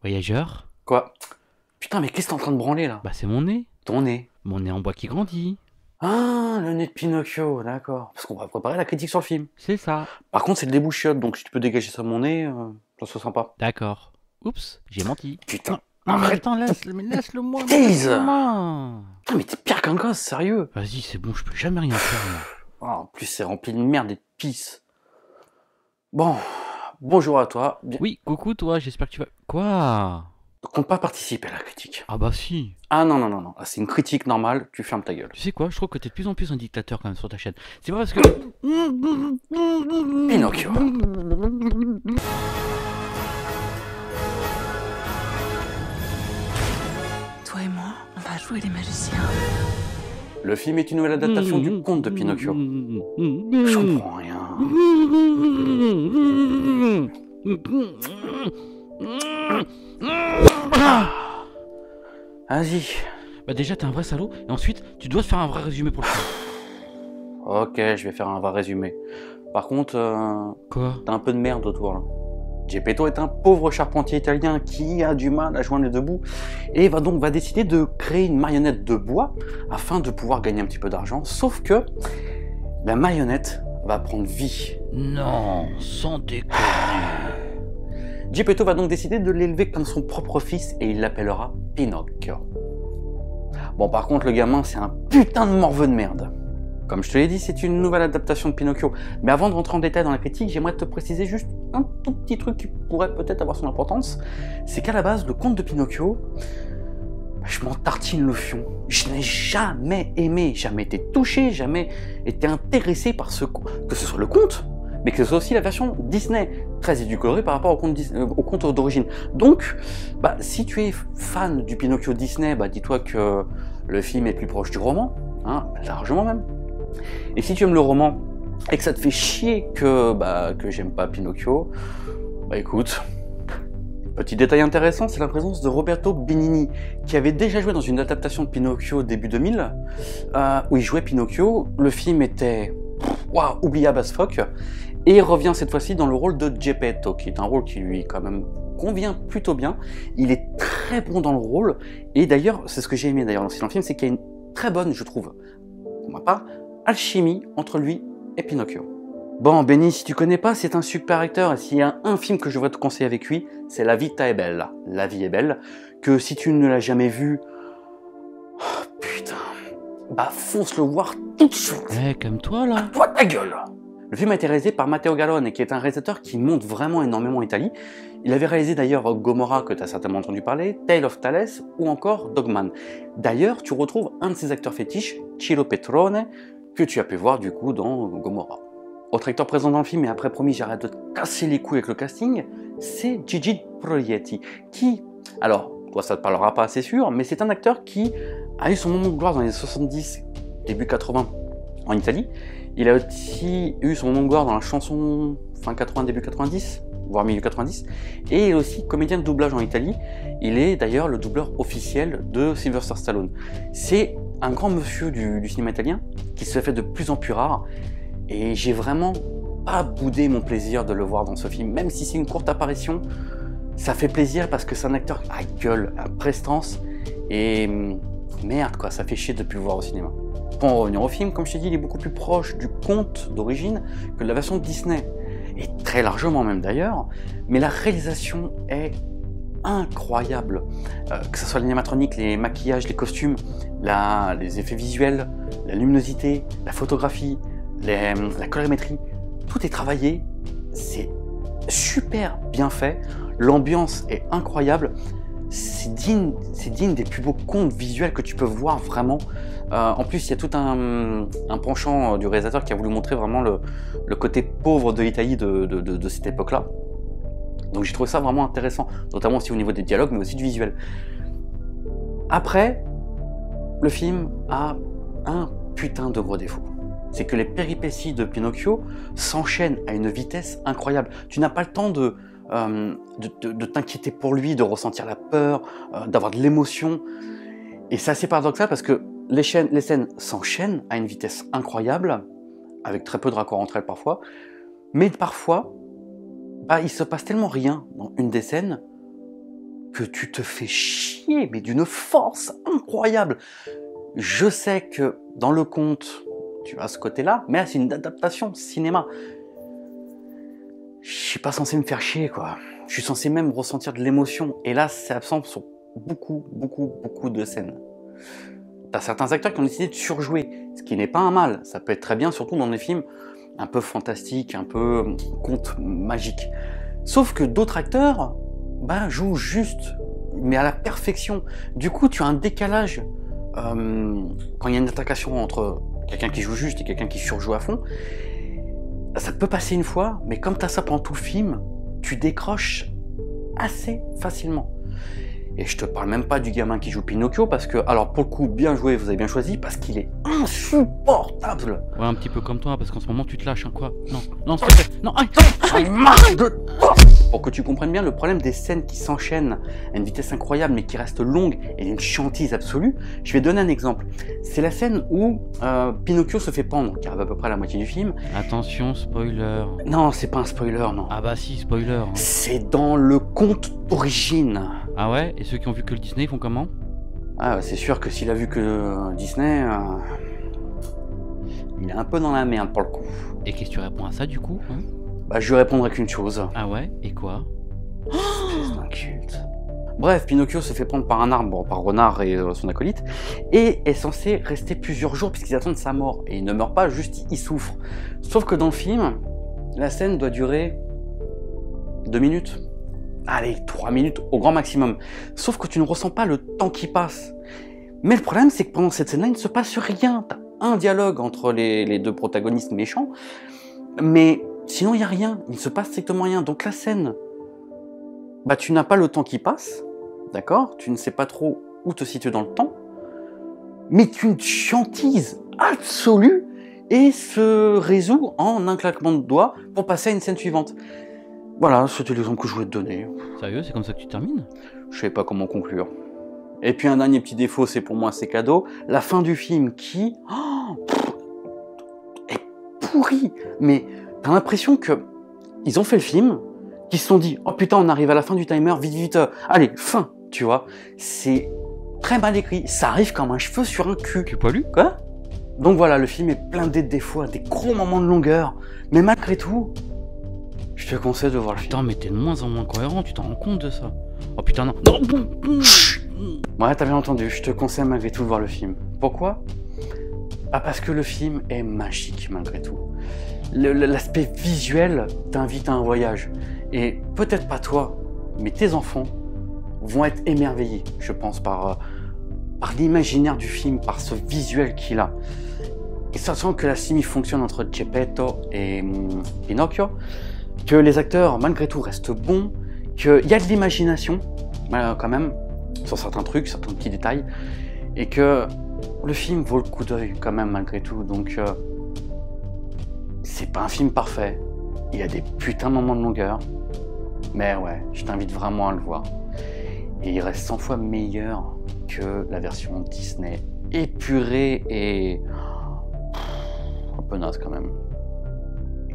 Voyageur? Quoi? Putain, mais qu'est-ce que t'es en train de branler là? Bah c'est mon nez. Ton nez. Mon nez en bois qui grandit. Ah, le nez de Pinocchio, d'accord. Parce qu'on va préparer la critique sur le film. C'est ça. Par contre, c'est le débouchiote, donc si tu peux dégager ça de mon nez, ça serait sympa. D'accord. Oups, j'ai menti. Non, Putain, non mais arrête attends, de laisse-le moi, tease. laisse-le moi. Putain, mais t'es pire qu'un gosse, sérieux. Vas-y, c'est bon, je peux jamais rien faire, moi. Ah, en plus, c'est rempli de merde et de pisse. Bon, bonjour à toi. Oui, coucou toi, j'espère que tu vas... Quoi? Compte pas participer à la critique. Ah bah si. Ah non, non, non, non, c'est une critique normale, tu fermes ta gueule. Tu sais quoi, je trouve que t'es de plus en plus un dictateur quand même sur ta chaîne. C'est pas parce que... Pinocchio. Toi et moi, on va jouer les magiciens. Le film est une nouvelle adaptation du conte de Pinocchio. Je comprends rien. Vas-y. Bah déjà, t'es un vrai salaud, et ensuite, tu dois te faire un vrai résumé pour le film. Ok, je vais faire un vrai résumé. Par contre, Quoi? t'as un peu de merde autour là. Geppetto est un pauvre charpentier italien qui a du mal à joindre les deux bouts et va décider de créer une marionnette de bois afin de pouvoir gagner un petit peu d'argent. Sauf que la marionnette va prendre vie. Non, sans déconner. Geppetto va donc décider de l'élever comme son propre fils et il l'appellera Pinocchio. Bon, par contre, le gamin, c'est un putain de morveux de merde. Comme je te l'ai dit, c'est une nouvelle adaptation de Pinocchio. Mais avant de rentrer en détail dans la critique, j'aimerais te préciser juste un tout petit truc qui pourrait peut-être avoir son importance. C'est qu'à la base, le conte de Pinocchio, je m'en tartine le fion. Je n'ai jamais aimé, jamais été touché, jamais été intéressé par que ce soit le conte, mais que ce soit aussi la version Disney, très édulcorée par rapport au conte d'origine. Donc, si tu es fan du Pinocchio Disney, dis-toi que le film est plus proche du roman, hein, largement même. Et si tu aimes le roman et que ça te fait chier que j'aime pas Pinocchio, écoute. Petit détail intéressant, c'est la présence de Roberto Benigni, qui avait déjà joué dans une adaptation de Pinocchio début 2000, où il jouait Pinocchio. Le film était oubliable as fuck, et il revient cette fois-ci dans le rôle de Geppetto, qui est un rôle qui lui quand même convient plutôt bien. Il est très bon dans le rôle, et d'ailleurs, c'est ce que j'ai aimé d'ailleurs dans le film, c'est qu'il y a une très bonne, je trouve, pour ma part, alchimie entre lui et Pinocchio. Bon, Benny, si tu connais pas, c'est un super acteur, et s'il y a un film que je devrais te conseiller avec lui, c'est La Vita è bella, La vie est belle, que si tu ne l'as jamais vu, putain, fonce le voir tout de suite. Comme toi là. Toi ta gueule. Le film a été réalisé par Matteo Garrone, qui est un réalisateur qui monte vraiment énormément en Italie. Il avait réalisé d'ailleurs Gomorrah, que tu as certainement entendu parler, Tale of Thales ou encore Dogman. D'ailleurs, tu retrouves un de ses acteurs fétiches, Ciro Petrone, que tu as pu voir du coup dans Gomorrah. Autre acteur présent dans le film, et après promis j'arrête de te casser les couilles avec le casting, c'est Gigi Proietti, qui, alors, toi ça te parlera pas assez sûr, mais c'est un acteur qui a eu son moment de gloire dans les 70, début 80 en Italie. Il a aussi eu son moment de gloire dans la chanson fin 80, début 90, voire milieu 90, et il est aussi comédien de doublage en Italie. Il est d'ailleurs le doubleur officiel de Sylvester Stallone. C'est un grand monsieur du cinéma italien qui se fait de plus en plus rare, et j'ai vraiment pas boudé mon plaisir de le voir dans ce film, même si c'est une courte apparition. Ça fait plaisir parce que c'est un acteur à gueule, à prestance, et merde quoi, ça fait chier de ne plus le voir au cinéma. Pour en revenir au film, comme je t'ai dit, il est beaucoup plus proche du conte d'origine que de la version de Disney, et très largement même d'ailleurs, mais la réalisation est incroyable, que ce soit l'animatronique, les maquillages, les costumes, les effets visuels, la luminosité, la photographie, la colorimétrie, tout est travaillé, c'est super bien fait, l'ambiance est incroyable, c'est digne des plus beaux contes visuels que tu peux voir vraiment. En plus, il y a tout un penchant du réalisateur qui a voulu montrer vraiment le côté pauvre de l'Italie de cette époque-là. Donc j'ai trouvé ça vraiment intéressant, notamment aussi au niveau des dialogues, mais aussi du visuel. Après, le film a un putain de gros défaut. C'est que les péripéties de Pinocchio s'enchaînent à une vitesse incroyable. Tu n'as pas le temps de t'inquiéter pour lui, de ressentir la peur, d'avoir de l'émotion. Et c'est assez paradoxal parce que les scènes s'enchaînent à une vitesse incroyable, avec très peu de raccords entre elles parfois, mais parfois, il se passe tellement rien dans une des scènes que tu te fais chier, mais d'une force incroyable. Je sais que dans le conte, tu as ce côté-là, mais là, c'est une adaptation cinéma. Je suis pas censé me faire chier, quoi. Je suis censé même ressentir de l'émotion. Et là, c'est absent sur beaucoup de scènes. T'as certains acteurs qui ont décidé de surjouer, ce qui n'est pas un mal. Ça peut être très bien, surtout dans des films un peu fantastiques, un peu contes magiques. Sauf que d'autres acteurs jouent juste, mais à la perfection. Du coup, tu as un décalage quand il y a une altercation entre quelqu'un qui joue juste et quelqu'un qui surjoue à fond. Ça peut passer une fois, mais comme tu as ça pendant tout le film, tu décroches assez facilement. Et je te parle même pas du gamin qui joue Pinocchio, parce que, alors pour le coup, bien joué, vous avez bien choisi, parce qu'il est insupportable. Ouais, un petit peu comme toi, parce qu'en ce moment tu te lâches, hein, quoi. Non, s'il te plaît. Non, Il marche de toi. Pour que tu comprennes bien le problème des scènes qui s'enchaînent à une vitesse incroyable, mais qui restent longues et d'une chiantise absolue, je vais donner un exemple. C'est la scène où Pinocchio se fait pendre, qui arrive à peu près à la moitié du film. Attention, spoiler. Non, c'est pas un spoiler, non. Ah bah si, spoiler. Hein. C'est dans le conte d'origine. Ah ouais? Et ceux qui ont vu que le Disney, ils font comment? Ah, c'est sûr que s'il a vu que Disney, il est un peu dans la merde pour le coup. Et qu'est-ce que tu réponds à ça du coup, hein? Bah, je lui répondrai qu'une chose. Ah ouais? Et quoi? Espèce d'inculte. Bref, Pinocchio se fait prendre par un arbre, par Renard et son acolyte, et est censé rester plusieurs jours puisqu'ils attendent sa mort. Et il ne meurt pas, juste il souffre. Sauf que dans le film, la scène doit durer 2 minutes. Allez, 3 minutes au grand maximum. Sauf que tu ne ressens pas le temps qui passe. Mais le problème, c'est que pendant cette scène-là, il ne se passe rien. T'as un dialogue entre les deux protagonistes méchants, mais sinon, il n'y a rien. Il ne se passe strictement rien. Donc la scène, tu n'as pas le temps qui passe, d'accord? Tu ne sais pas trop où te situer dans le temps, mais tu une chantise absolue et se résout en un claquement de doigts pour passer à une scène suivante. Voilà, c'était l'exemple que je voulais te donner. Sérieux, c'est comme ça que tu termines? Je sais pas comment conclure. Et puis un dernier petit défaut, c'est pour moi, c'est cadeau. La fin du film qui est pourrie. Mais t'as l'impression que ils ont fait le film, qu'ils se sont dit, oh putain, on arrive à la fin du timer, vite, vite, allez, fin, tu vois. C'est très mal écrit. Ça arrive comme un cheveu sur un cul. Tu pas lu? Quoi? Donc voilà, le film est blindé de défauts, des gros moments de longueur. Mais malgré tout, je te conseille de voir le film. Putain, mais t'es de moins en moins cohérent, tu t'en rends compte de ça? Oh putain, non. Non. Ouais, t'as bien entendu, je te conseille malgré tout de voir le film. Pourquoi? Parce que le film est magique malgré tout. L'aspect visuel t'invite à un voyage. Et peut-être pas toi, mais tes enfants vont être émerveillés, je pense, par l'imaginaire du film, par ce visuel qu'il a. Et sachant que la chimie fonctionne entre Geppetto et Pinocchio, que les acteurs, malgré tout, restent bons, qu'il y a de l'imagination, quand même, sur certains trucs, certains petits détails, et que le film vaut le coup d'œil, quand même, malgré tout. Donc, c'est pas un film parfait. Il y a des putains de moments de longueur, mais ouais, je t'invite vraiment à le voir. Et il reste 100 fois meilleur que la version Disney, épurée et un peu naze quand même.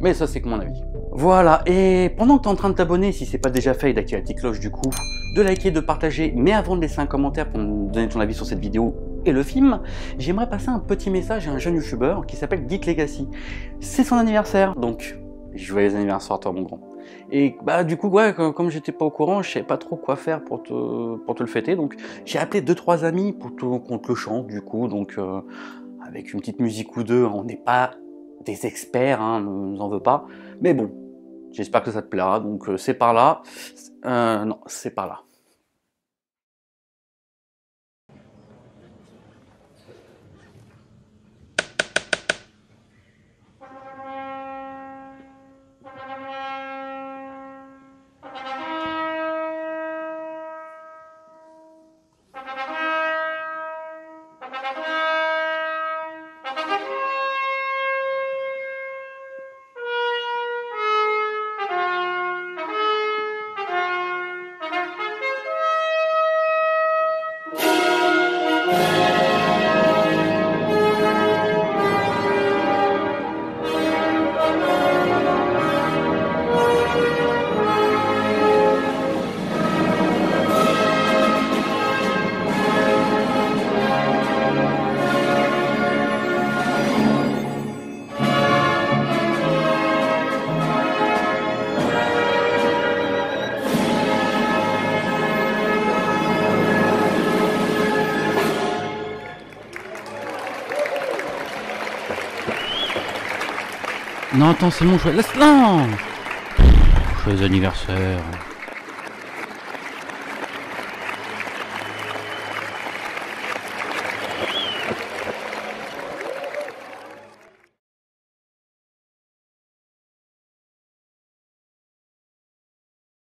Mais ça, c'est que mon avis. Voilà, et pendant que tu es en train de t'abonner, si c'est pas déjà fait, et d'activer la petite cloche du coup, de liker, de partager, mais avant de laisser un commentaire pour me donner ton avis sur cette vidéo et le film, j'aimerais passer un petit message à un jeune youtubeur qui s'appelle Geek Legacy. C'est son anniversaire, donc joyeux anniversaire à toi mon grand. Et du coup, ouais, comme j'étais pas au courant, je savais pas trop quoi faire pour te le fêter, donc j'ai appelé 2-3 amis pour qu'on te le chante du coup, donc avec une petite musique ou deux, on n'est pas des experts, hein, ne nous en veux pas, mais bon, j'espère que ça te plaira, donc c'est par là, non, c'est par là. Non, attends, c'est bon, laisse... Non. Joyeux anniversaire.